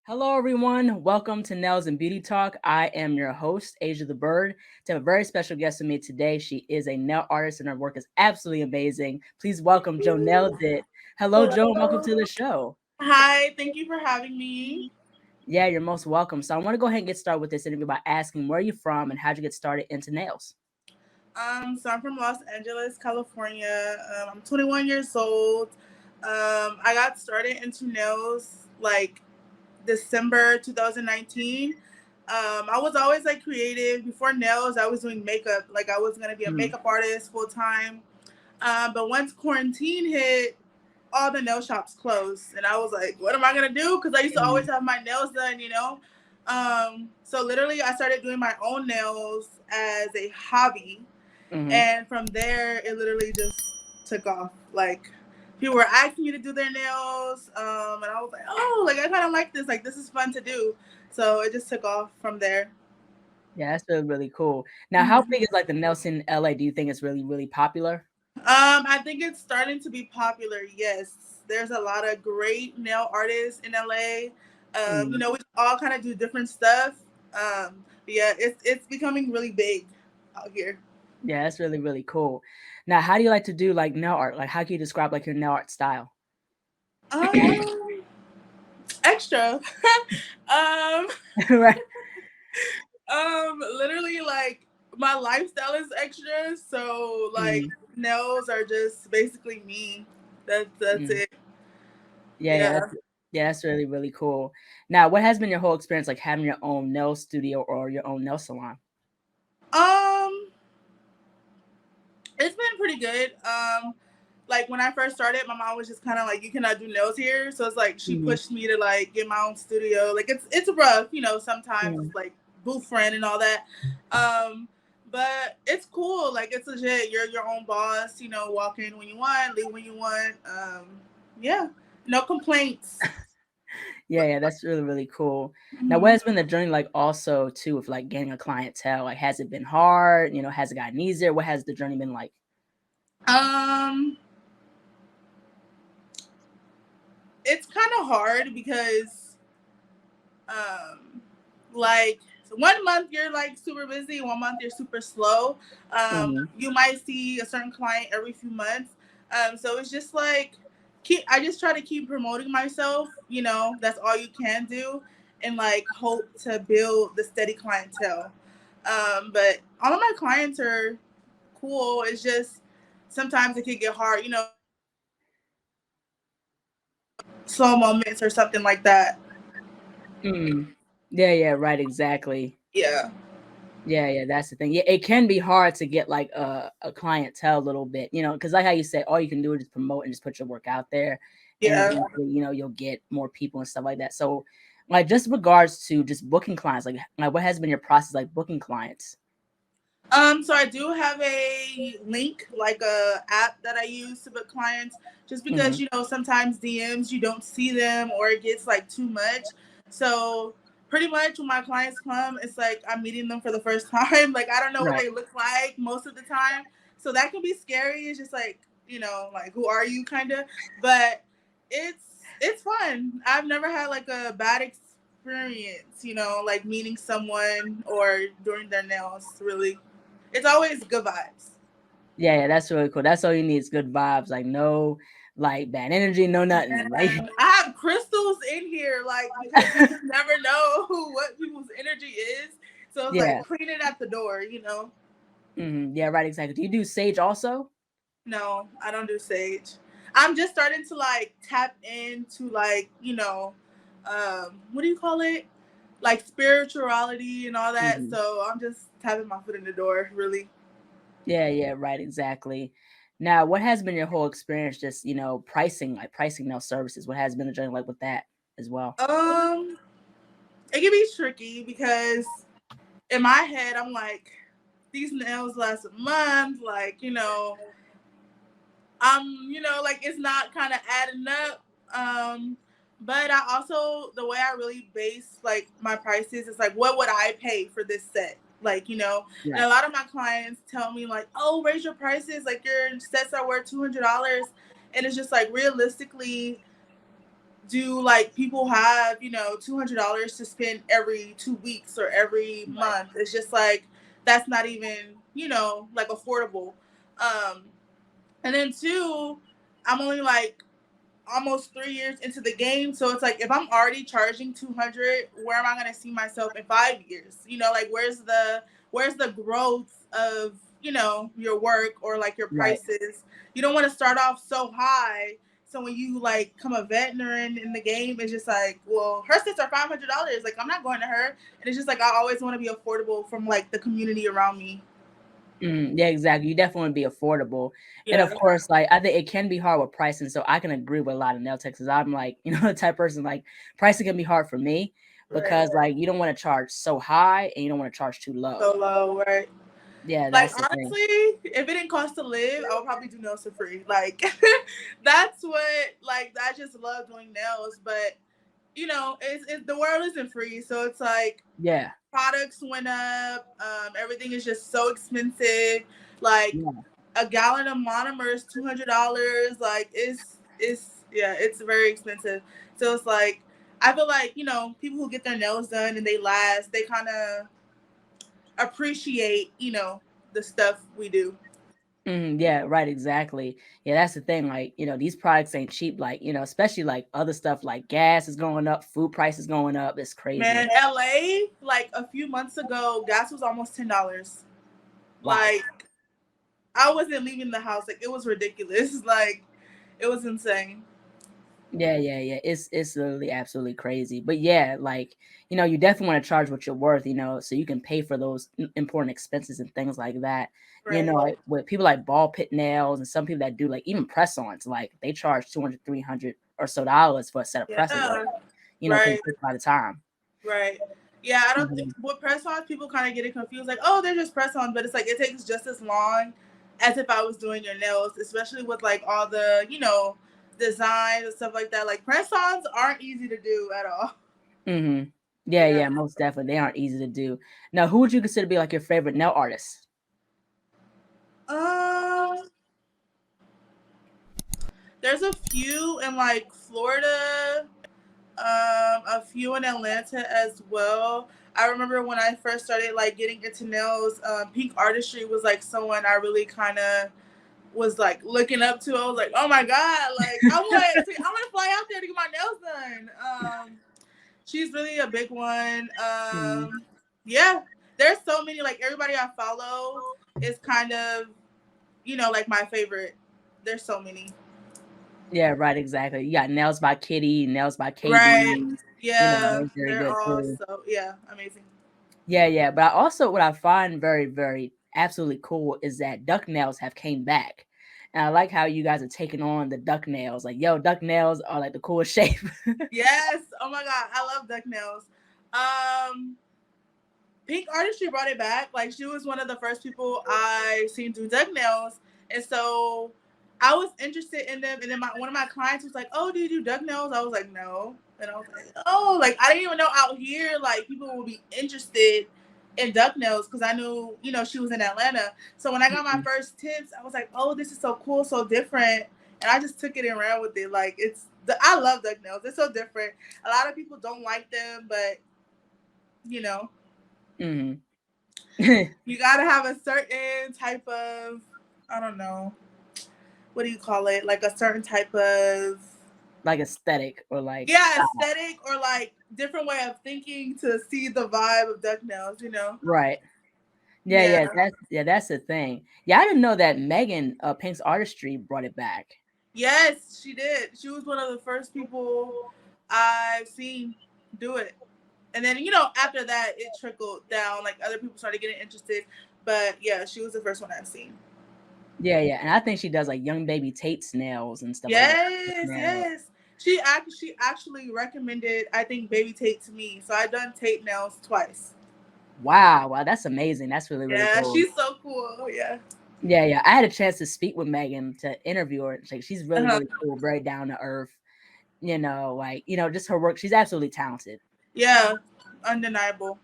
Hello, everyone. Welcome to Nails and Beauty Talk. I am your host, Asia the Bird. To have a very special guest with me today. She is a nail artist, and her work is absolutely amazing. Please welcome Joe Nailed It. Hello, Joe, and welcome to Hello. the show. Hi, thank you for having me. Yeah, you're most welcome. So I want to go ahead and get started with this interview by asking where you from and how'd you get started into nails? So I'm from Los Angeles, California. I'm 21 years old. I got started into nails like December 2019. I was always like creative. Before nails, I was doing makeup. Like I was gonna be a Mm, makeup artist full time. But once quarantine hit, all the nail shops closed, and I was like, "What am I gonna do?" Because I used to always mm, have my nails done. So literally, I started doing my own nails as a hobby, mm-hmm. and from there, it literally just took off. Like people were asking me to do their nails, and I was like, "Oh, like I kind of like this. Like this is fun to do." So it just took off from there. Yeah, that's really, really cool. Now, how Mhm. big is like the nail scene in LA? Do you think it's really, really popular? I think it's starting to be popular. Yes, there's a lot of great nail artists in LA. Mm. We all kind of do different stuff. But yeah, it's becoming really big out here. Yeah, that's really, really cool. Now, how do you like to do like nail art? Like, how can you describe like your nail art style? Um, extra. um, Right. literally like my lifestyle is extra. So like Mm, nails are just basically me. That's mm. it. Yeah, yeah, Yeah. that's really, really cool. Now, what has been your whole experience like having your own nail studio or your own nail salon? Um, It's been pretty good. Like when I first started, my mom was just kind of like, "You cannot do nails here," so it's like she Mm, pushed me to like get my own studio. Like it's rough, sometimes mm. like booth friend and all that. Um, but it's cool. Like it's legit. You're your own boss. Walk in when you want, leave when you want. Yeah, no complaints. Yeah, yeah, that's really, really cool. Now, what Mhm. has been the journey like also too with like getting a clientele? Like, has it been hard? Has it gotten easier? What has the journey been like? Um, it's kind of hard because um like one month you're like super busy, one month you're super slow. Mm, You might see a certain client every few months. So it's just like I just try to keep promoting myself. That's all you can do, and like hope to build the steady clientele. But all of my clients are cool. It's just sometimes it can get hard, slow moments or something like that. mm. Yeah, yeah, right, exactly. Yeah. Yeah, yeah, that's the thing. Yeah, it can be hard to get like a clientele a little bit, because like how you said, all you can do is just promote and just put your work out there, and Yeah. eventually, you'll get more people and stuff like that. So, like, just regards to just booking clients, like what has been your process like booking clients? So I do have a link, like a app that I use to book clients, just because Hmm. sometimes DMs you don't see them or it gets like too much. So pretty much when my clients come, it's like I'm meeting them for the first time. Like I don't know what Right. they look like most of the time, so that can be scary. It's just like like who are you, kind of. But it's fun. I've never had like a bad experience, like meeting someone or doing their nails. Really, it's always good vibes. Yeah, yeah, that's really cool. That's all you need is good vibes, like no like bad energy, no nothing. Like And I have crystals in here, like because you just never know what people's energy is. So it's like yeah. clean it at the door. Yeah, right, exactly. Do you do sage also? No, I don't do sage. I'm just starting to like tap into like what do you call it? Like spirituality and all that. Hmm. So I'm just tapping my foot in the door, really. Yeah, yeah, right, exactly. Now, what has been your whole experience just, pricing those services? What has been the journey like with that as well? Um, it can be tricky because in my head I'm like, these nails last a month, like like it's not kind of adding up. But I also, the way I really base like my prices is like, what would I pay for this set? Like, and Right. a lot of my clients tell me like, oh, raise your prices. Like your sets are worth $200, and it's just like realistically, do like people have, $200 to spend every 2 weeks or every Right. month? It's just like that's not even, like affordable. Um, and then two, I'm only like almost 3 years into the game, so it's like if I'm already charging 200, where am I gonna see myself in 5 years? Like where's the growth of your work or like your Right. prices? You don't want to start off so high. So when you like come a veteran in the game, it's just like, well, her sets are $500. Like I'm not going to her, and it's just like I always want to be affordable from like the community around me. Yeah, exactly. You definitely want to be affordable. And Yeah, of course, like I think it can be hard with pricing. So I can agree with a lot of nail techs. I'm like, the type of person like pricing can be hard for me right. because like you don't want to charge so high and you don't want to charge too So low. low, right? Yeah, Like that's the thing. honestly, if it didn't cost to live, I would probably do nails for free. Like that's what like I just love doing nails. But it's the world isn't free, so it's like Yeah. products went up. Everything is just so expensive. Like Yeah. a gallon of monomer is $200. Like it's yeah, it's very expensive. So it's like I feel like people who get their nails done and they last, they kind of appreciate the stuff we do. Yeah, right, exactly. Yeah, that's the thing. Like, these products ain't cheap. Like, especially like other stuff like gas is going up, food prices going up. It's crazy. Man, LA, like a few months ago, gas was almost $10. Wow. Like I wasn't leaving the house. Like it was ridiculous. Like it was insane. Yeah, yeah, yeah. It's literally absolutely crazy. But yeah, like, you definitely want to charge what you're worth, so you can pay for those important expenses and things like that. Right. Like with people like ball pit nails and some people that do like even press-ons, like they charge 200, 300 or so dollars for a set of presses, Yeah. because Right. it takes a lot of time. Right. Yeah, I don't think Mhm. with press ons people kind of get it confused. Like, oh, they're just press ons, but it's like it takes just as long as if I was doing your nails, especially with like all the designs and stuff like that. Like press ons aren't easy to do at all. Mm-hmm. Yeah, Yeah. yeah, most definitely. They aren't easy to do. Now, who would you consider to be like your favorite nail artist? Um, there's a few in like Florida, a few in Atlanta as well. I remember when I first started like getting into nails, Pink Artistry was like someone I really kind of was like looking up to. I was like, oh my god, like I want to fly out there to get my nails done. She's really a big one. Mhm. Yeah, there's so many. Like everybody I follow is kind of like my favorite. There's so many. Yeah, right, exactly. You got Nails by Kitty, Nails by Right. KB. Yeah, They're very they're good all too. so yeah amazing. Yeah, yeah. But I also what I find very, very absolutely cool is that duck nails have came back. And I like how you guys are taking on the duck nails. Like, yo, duck nails are like the coolest shape. Yes. Oh my god, I love duck nails. Um, Pink Artistry brought it back. Like she was one of the first people I seen do duck nails, and so I was interested in them. And then one of my clients was like, "Oh, do you do duck nails?" I was like, "No," and I was like, "Oh, like I didn't even know out here like people would be interested in duck nails because I knew she was in Atlanta. So when I got my Mhm. first tips, I was like, "Oh, this is so cool, so different," and I just took it and ran with it. Like I love duck nails. It's so different. A lot of people don't like them, but you know Mhm. you gotta have a certain type of, I don't know, what do you call it? Like a certain type of, Like aesthetic or like yeah, style. aesthetic or like different way of thinking to see the vibe of duck nails. Right. Yeah, Yeah. that's the thing. Yeah, I didn't know that Megan Pink's artistry brought it back. Yes, she did. She was one of the first people I've seen do it. And then, after that, it trickled down. Like other people started getting interested. But yeah, she was the first one I've seen. Yeah, yeah. And I think she does like young baby Tate's nails and stuff like that. Yes, Nails. yes. She actually recommended I think Baby Tate to me. So I done Tate nails twice. Wow, wow, that's amazing. That's really, really Yeah, cool. she's so cool. Yeah. Yeah, yeah. I had a chance to speak with Megan to interview her. Like she's really, Uh-huh. really cool, very down to earth. Like, just her work. She's absolutely talented. Yeah. Undeniable.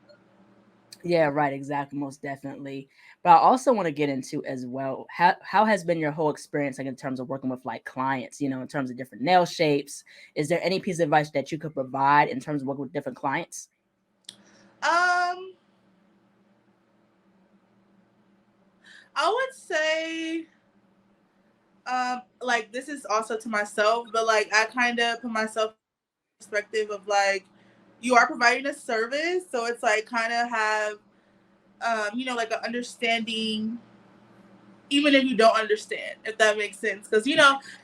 Yeah, right, exactly, most definitely. But I also want to get into as well, how has been your whole experience like in terms of working with like clients, in terms of different nail shapes? Is there any piece of advice that you could provide in terms of working with different clients? Um, I would say, like this is also to myself, but like I kind of put myself in the perspective of like you are providing a service, so it's like kind of have, like an understanding even if you don't understand, if that makes sense. Because,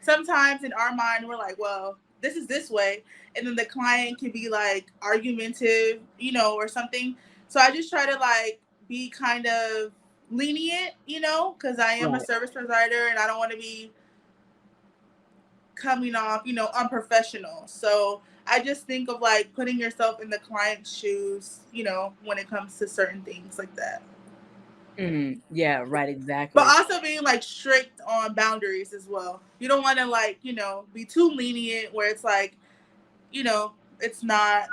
sometimes in our mind, we're like, well, this is this way. And then the client can be like argumentative, or something. So I just try to like be kind of lenient, because I am a Right. service provider and I don't want to be coming off, unprofessional. So I just think of like putting yourself in the client's shoes, when it comes to certain things like that. Yeah, right, But exactly. also being like strict on boundaries as well. You don't want to like, be too lenient where it's like, it's not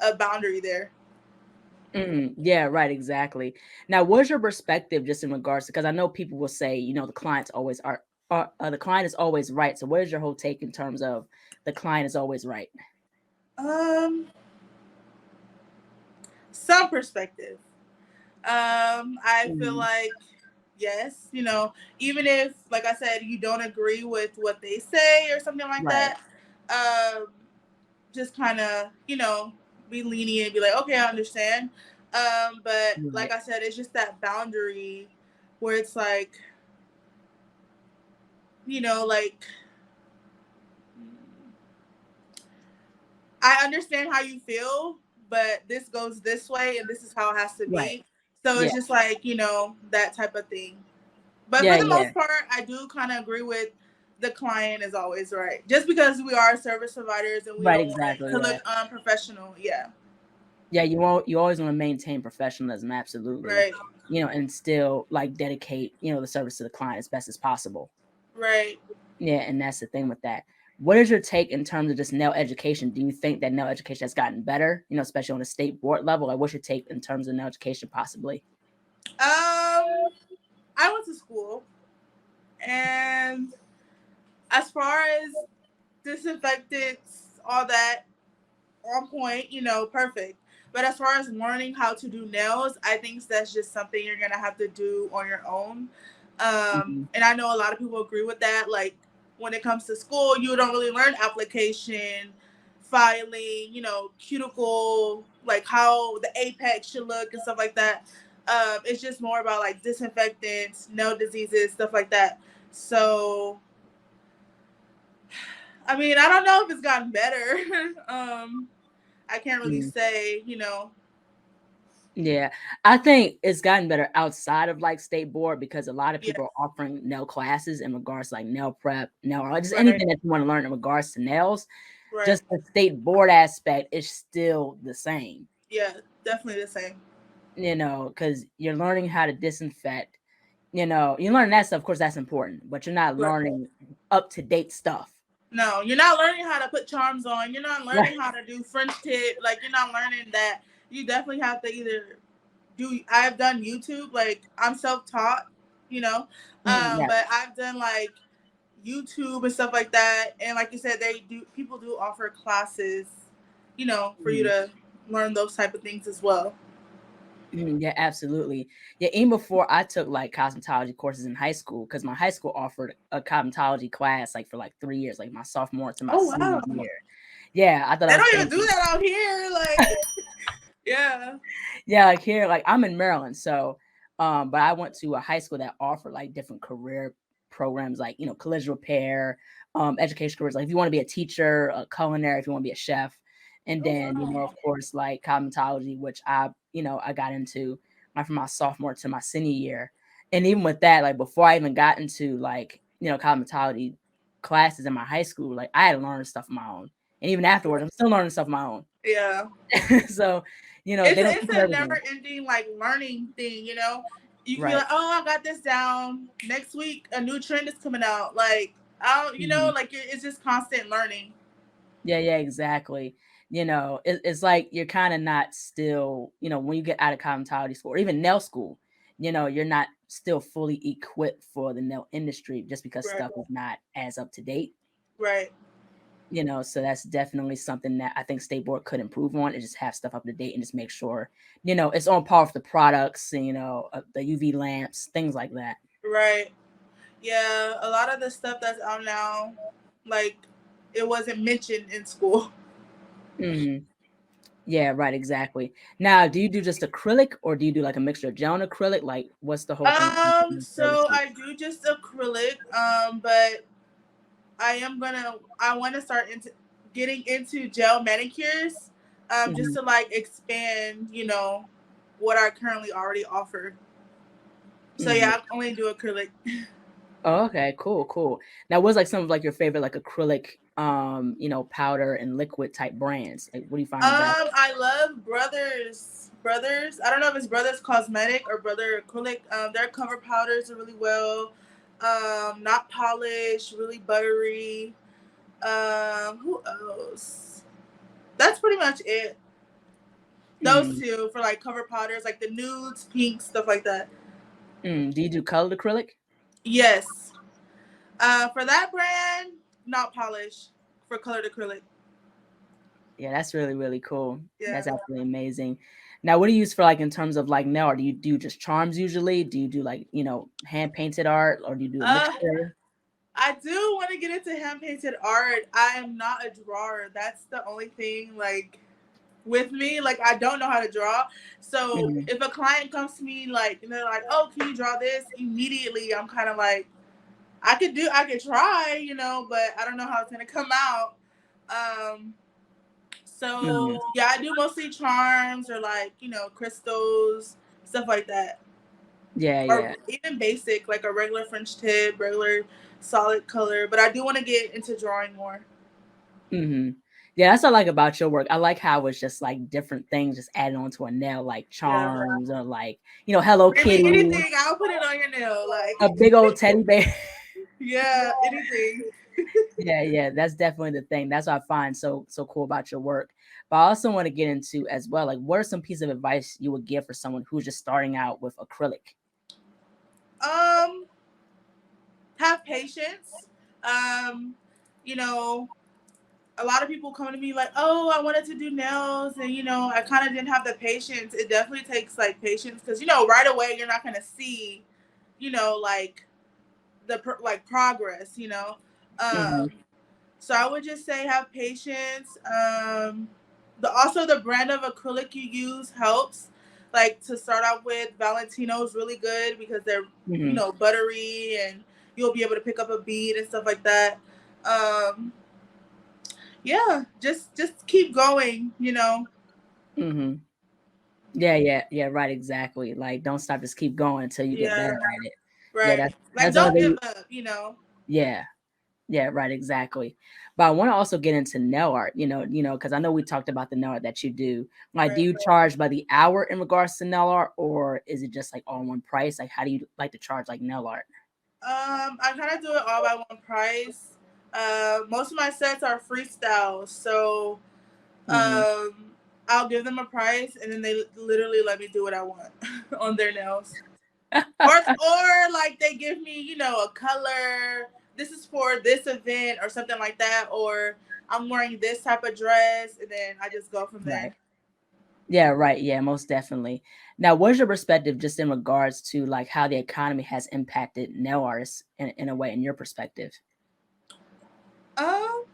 a boundary there. Yeah, right, exactly. Now, what's your perspective just in regards to, because I know people will say, the clients always the client is always right. So, what is your whole take in terms of the client is always right? Um, some perspective. I feel Mm, like yes, even if like I said, you don't agree with what they say or something like right, that, um, just kind of, be lenient, be like, okay, I understand. But like right, I said, it's just that boundary where it's like, like I understand how you feel, but this goes this way and this is how it has to right. be. So Yeah, it's just like, that type of thing. But for yeah, the yeah. most part, I do kind of agree with the client is always right. Just because we are service providers and we Right, don't want it exactly. to Yeah. look unprofessional. Yeah. Yeah, you always want to maintain professionalism, absolutely. Right. And still like dedicate, the service to the client as best as possible. Right. Yeah, and that's the thing with that. What is your take in terms of just nail education? Do you think that nail education has gotten better, especially on a state board level? Like, what's your take in terms of nail education, possibly? I went to school, and as far as disinfectants, all that, on point, perfect. But as far as learning how to do nails, I think that's just something you're gonna have to do on your own. Mhm. And I know a lot of people agree with that. Like when it comes to school, you don't really learn application, filing, cuticle, like how the apex should look and stuff like that. It's just more about like disinfectants, nail diseases, stuff like that. So I mean, I don't know if it's gotten better. I can't really Mhm. say, Yeah, I think it's gotten better outside of like state board because a lot of yeah, people are offering nail classes in regards to like nail prep, nail art, just right, anything that you want to learn in regards to nails. right. Just the state board aspect is still the same, Yeah, definitely the same. because you're learning how to disinfect. You learn that stuff, of course, that's important, but you're not Right. learning up to date stuff. No, you're not learning how to put charms on. You're not Right. learning how to do French tip. Like, you're not learning that. You definitely have to either do. I've done YouTube. Like, I'm self taught, you know, Yeah. but I've done like YouTube and stuff like that. And like you said, people do offer classes, for you Mhm. to learn those type of things as well. Yeah, absolutely. Yeah, even before I took like cosmetology courses in high school, because my high school offered a cosmetology class like for like 3 years, like my sophomore to my Oh senior wow. year. Yeah, I thought They I was don't even do changing. that out here. Like, yeah. Yeah, like here, like I'm in Maryland, so but I went to a high school that offered like different career programs, like collision repair, education careers. Like if you want to be a teacher, a culinary, if you want to be a chef, and Oh then wow. of course like cosmetology, which I got into like from my sophomore to my senior year, and even with that, like before I even got into like cosmetology classes in my high school, like I had to learn stuff on my own, and even afterwards, I'm still learning stuff on my own. Yeah. So It's they don't it's teach you a never everything. ending like learning thing, You can be Right. like, oh, I got this down. Next week, a new trend is coming out. Like, I don't, Mhm. like it's just constant learning. Yeah, yeah, exactly. It's like you're kind of not still, when you get out of cosmetology school or even nail school, you're not still fully equipped for the nail industry just because Right. stuff is not as up to date. Right. So that's definitely something that I think State Board could improve on, and just have stuff up to date and just make sure, it's on par with the products and, the UV lamps, things like that. Right. Yeah, a lot of the stuff that's out now, like, it wasn't mentioned in school. Hmm. Yeah, right, exactly. Now, do you do just acrylic or do you do like a mixture of gel and acrylic? Like, what's the whole thing in So services? I do just acrylic, but I want to start into getting into gel manicures, just Hmm. to like expand, what I currently already offer. So Hmm. yeah, I only do acrylic. Oh, okay, cool, cool. Now, what's like some of like your favorite like acrylic, powder and liquid type brands? Like, what do you find the best? I love Brothers. Brothers. I don't know if it's Brothers Cosmetic or Brother Acrylic. Their cover powders are really well. Not polished, really buttery. Who else? That's pretty much it. Those Mm. two for like cover powders, like the nudes, pinks, stuff like that. Do you do colored acrylic? Yes. For that brand, not polished. For colored acrylic. Yeah, that's really, really cool. Yeah. That's absolutely amazing. Now, what do you use for like in terms of like nail art? Do you do just charms usually? Do you do like, hand painted art, or do you do a Uh, mixture? I do want to get into hand painted art. I am not a drawer. That's the only thing like with me. Like I don't know how to draw. So Mhm. if a client comes to me like and they're like, "Oh, can you draw this?" Immediately, I'm kind of like, I could try, but I don't know how it's gonna come out. Um, Mhm. so yeah, I do mostly charms or like crystals, stuff like that, Yeah, or yeah. even basic like a regular French tip, regular solid color. But I do want to get into drawing more. Hmm. Yeah, that's what I like about your work. I like how it's just like different things just added onto a nail, like Yeah, charms or like, Hello really Kitty, anything. I'll put it on your nail. a Like big old teddy bear. yeah, anything. Yeah, yeah, that's definitely the thing. That's what I find so cool about your work. But I also want to get into as well, like what are some pieces of advice you would give for someone who's just starting out with acrylic? Um, have patience. Um, you know, a lot of people come to me like, "Oh, I wanted to do nails, and I kind of didn't have the patience." It definitely takes like patience because right away you're not gonna see, like like progress. Hmm. Um, so I would just say have patience. The brand of acrylic you use helps. Like to start out with, Valentino is really good because they're Hmm. buttery and you'll be able to pick up a bead and stuff like that. Um, yeah, just keep going. Hmm. Yeah, yeah, yeah, right, exactly. Like don't stop, just keep going until you get better Yeah, at it. Yeah, right. Like that's the don't only give way. up. Yeah. Yeah, right, exactly. But I want to also get into nail art, because I know we talked about the nail art that you do. Like, do Right. you charge by the hour in regards to nail art, or is it just like all one price? Like, how do you like to charge like nail art? I kind of do it all by one price. Most of my sets are freestyle, so Hmm. um, I'll give them a price, and then they literally let me do what I want on their nails, or like they give me, a color. This is for this event or something like that, or I'm wearing this type of dress, and then I just go from Right. there. Yeah, right. Yeah, most definitely. Now, what's your perspective just in regards to like how the economy has impacted nail artists in a way, in your perspective? Um,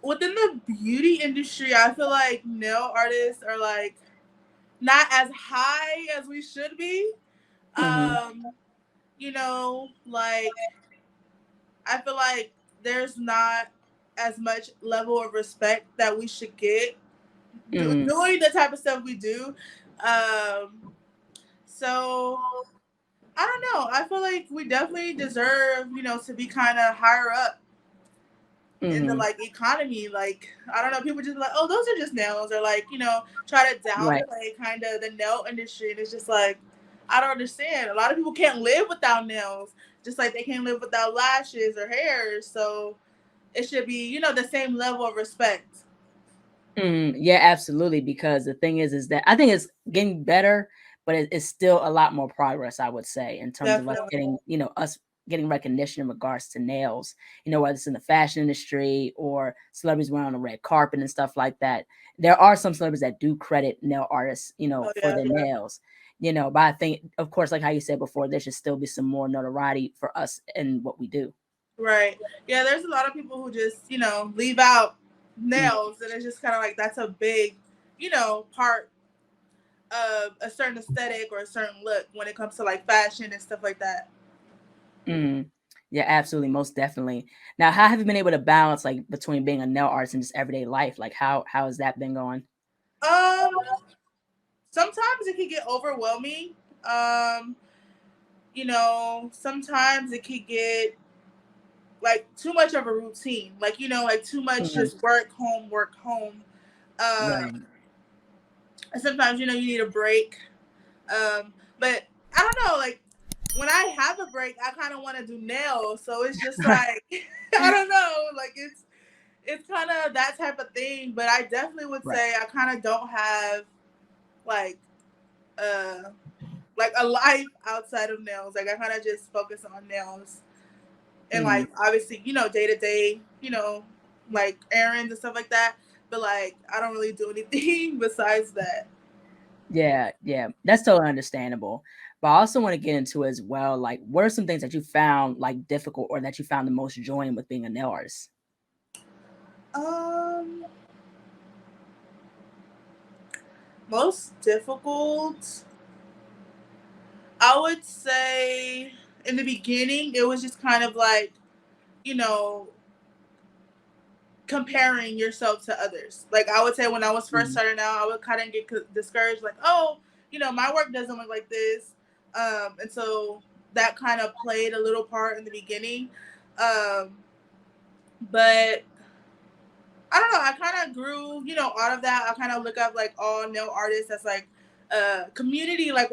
Within the beauty industry, I feel like nail artists are like not as high as we should be. Hmm. Like I feel like there's not as much level of respect that we should get Hmm. doing the type of stuff we do. Um, so I don't know. I feel like we definitely deserve, to be kind of higher up in the Hmm. like economy. Like I don't know, people just like, oh, those are just nails, or like try to Right. downplay kind of the nail industry, and it's just like I don't understand. A lot of people can't live without nails, just like they can't live without lashes or hair. So it should be the same level of respect. Yeah, absolutely. Because the thing is that I think it's getting better, but it's still a lot more progress, I would say, in terms of us Definitely. getting, us getting recognition in regards to nails, whether it's in the fashion industry or celebrities wearing on the red carpet and stuff like that. There are some celebrities that do credit nail artists, Oh for yeah. their nails, but I think, of course, like how you said before, there should still be some more notoriety for us and what we do. Right. Yeah, there's a lot of people who just, leave out Mm, nails, and it's just kind of like that's a big, part of a certain aesthetic or a certain look when it comes to like fashion and stuff like that. mm. Yeah, absolutely, most definitely. Now, how have you been able to balance like between being a nail artist and just everyday life? Like, how has that been going? Um, Sometimes it can get overwhelming. Um, Sometimes it could get like too much of a routine. Like, like too much Mhm. just work, home. Um, Right. and sometimes, you need a break. But I don't know, like when I have a break, I kind of want to do nails. So it's just like I don't know, like it's kind of that type of thing. But I definitely would Right. say I kind of don't have like uh like a life outside of nails. Like I kind of just focus on nails and Mhm. like obviously day to day, like errands and stuff like that. But like I don't really do anything besides that. Yeah, yeah, that's totally understandable. But I also want to get into as well, like, what are some things that you found like difficult or that you found the most joy in with being a nail artist? Um, Most difficult, I would say in the beginning it was just kind of like you know comparing yourself to others. Like I would say when I was first Mhm. starting out, I would kind of get discouraged, like, oh, my work doesn't look like this, and so that kind of played a little part in the beginning. Um, but I don't know. I kind of grew, out of that. I kind of look up like all nail artists as like a community, like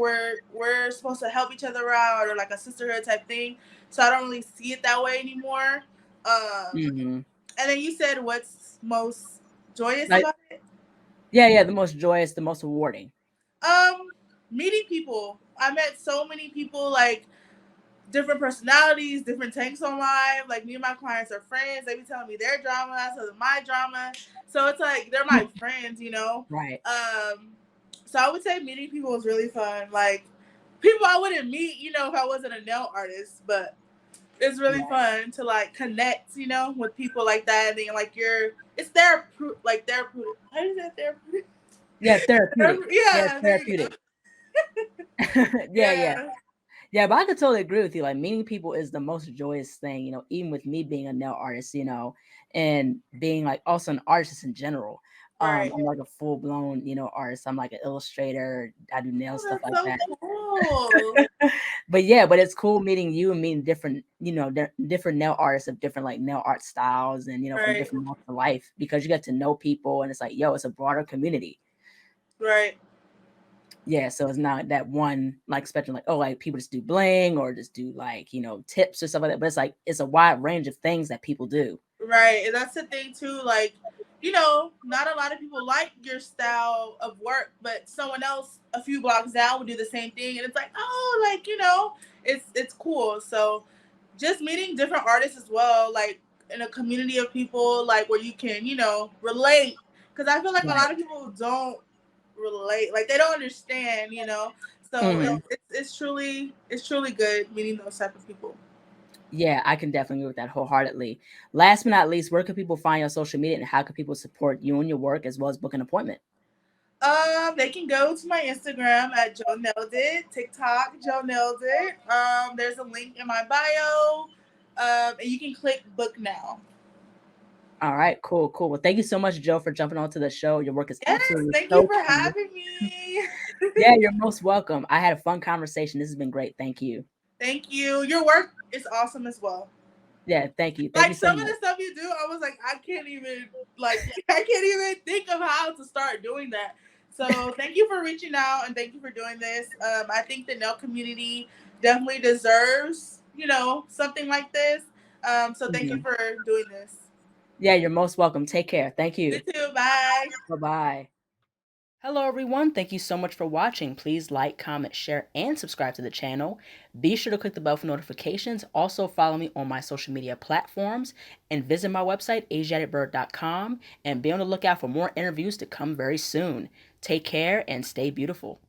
we're supposed to help each other out or like a sisterhood type thing. So I don't really see it that way anymore. Mhm. And then you said what's most joyous Like, about it? yeah, yeah, the most joyous, the most rewarding. Um, Meeting people. I met so many people, like different personalities, different takes on life. Like me and my clients are friends. They be telling me their drama, so my drama. So it's like they're my friends. Right. Um, so I would say meeting people was really fun. Like people I wouldn't meet, if I wasn't a nail artist, but it's really Right. fun to like connect, with people like that. And then like it's therapeutic, like therapeutic. How do you say therapeutic? Yeah, therapeutic. Yeah, it's Yeah, there you go. therapeutic. Yeah, yeah. Yeah, Yeah, but I could totally agree with you. Like meeting people is the most joyous thing, even with me being a nail artist, and being like also an artist in general. right. I'm like a full blown, artist. I'm like an illustrator. I do nails, Oh, stuff that's like so that. cool. But yeah, but it's cool meeting you and meeting different, different nail artists of different like nail art styles and from Right, different walks of life because you get to know people and it's like, yo, it's a broader community. right, Yeah, so it's not that one like spectrum, like, oh, like people just do bling or just do like, tips or stuff like that. But it's like it's a wide range of things that people do. right. And that's the thing too. Like, not a lot of people like your style of work, but someone else a few blocks down would do the same thing, and it's like, oh, like it's cool. So, just meeting different artists as well, like in a community of people, like where you can, relate. Because I feel like a Right. lot of people don't relate, like they don't understand. So Mhm. it's truly good meeting those type of people. Yeah, I can definitely agree with that wholeheartedly. Last but not least, where can people find you on social media and how can people support you and your work as well as book an appointment? They can go to my Instagram at Joe Nailed It, TikTok Joe Nailed It. There's a link in my bio, and you can click book now. All right, cool, cool. Well, thank you so much, Joe, for jumping onto the show. Your work is Yes, absolutely thank you so for cool. having me. Yeah, you're most welcome. I had a fun conversation. This has been great. Thank you. Thank you. Your work is awesome as well. Yeah, thank you. Thank you Like so some of much. the stuff you do, I was like, I can't even I can't even think of how to start doing that. So thank you for reaching out and thank you for doing this. I think the nail community definitely deserves, something like this. So thank you Mhm. for doing this. Yeah, you're most welcome. Take care. Thank You you. too. Bye. Bye-bye. Hello, everyone. Thank you so much for watching. Please like, comment, share, and subscribe to the channel. Be sure to click the bell for notifications. Also, follow me on my social media platforms and visit my website, ASIATHABIRD.com, and be on the lookout for more interviews to come very soon. Take care and stay beautiful.